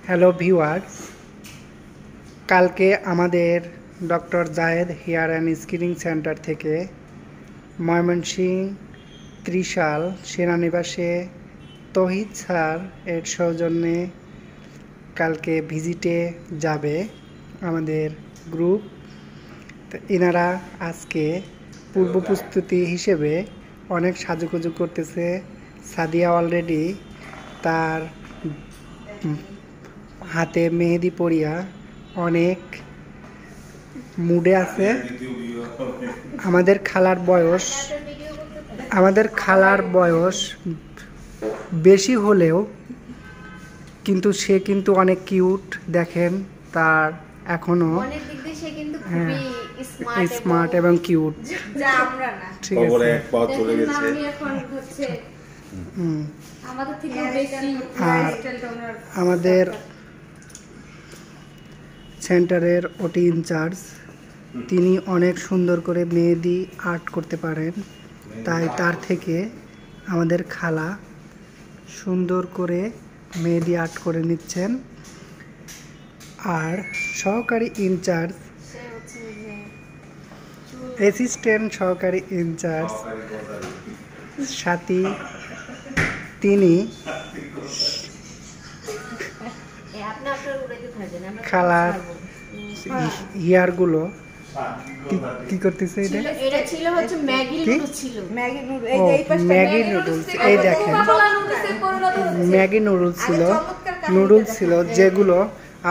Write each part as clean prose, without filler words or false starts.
Hello viewers, কালকে আমাদের doctor Zayed hair and skinning centre থেকে ময়মনসিংহ ত্রিশাল সেনানিবাসে তহিদ স্যার এর সৌজন্যে কালকে ভিজিটে যাবে আমাদের গ্রুপ। তো এনারা আজকে পূর্ব প্রস্তুতি হিসেবে অনেক সাজুগুজু করতেছে। সাদিয়া অলরেডি তার হাতে মেহেদি পরিয়া অনেক মুডে আছে। আমাদের খালার বয়স বেশি হলেও কিন্তু সে কিন্তু অনেক কিউট। দেখেন তার এখনো স্মার্ট এবং কিউট। ঠিক আছে, আর আমাদের সেন্টারের ওটি ইনচার্জ তিনি অনেক সুন্দর করে মেহেদি আর্ট করতে পারেন, তাই তার থেকে আমাদের খালা সুন্দর করে মেহেদি আর্ট করে নিচ্ছেন। আর সহকারী ইনচার্জ অ্যাসিস্ট্যান্ট সহকারী ইনচার্জ সাথী, তিনি খালার হেয়ারগুলো কি করতেছে? এটা ছিল হচ্ছে ম্যাগি নুডলস। এই দেখেন ম্যাগি নুডলস ছিল যেগুলো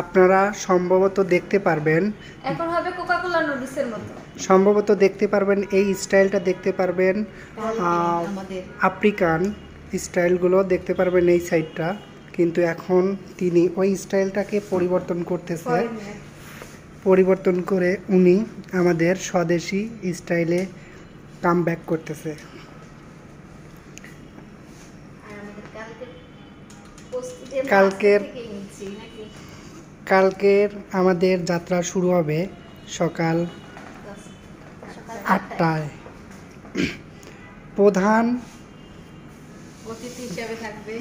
আপনারা সম্ভবত দেখতে পারবেন, এখন হবে কোকা-কোলা নুডলসের মতো সম্ভবত দেখতে পারবেন। এই স্টাইলটা দেখতে পারবেন, আফ্রিকান স্টাইলগুলো দেখতে পারবেন এই সাইডটা, কিন্তু এখন তিনি ওই স্টাইলটাকে পরিবর্তন করে উনি আমাদের স্বদেশি স্টাইলে কাম ব্যাক করতেছে। কালকের আমাদের যাত্রা শুরু হবে সকাল 8টায়। প্রধান অতিথি হিসেবে থাকবে।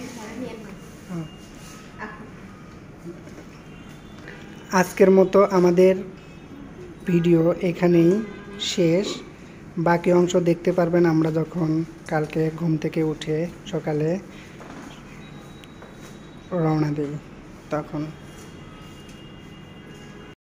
আজকের মতো আমাদের ভিডিও এখানেই শেষ। বাকি অংশ দেখতে পারবেন আমরা যখন কালকে ঘুম থেকে উঠে সকালে রওনা দিই তখন।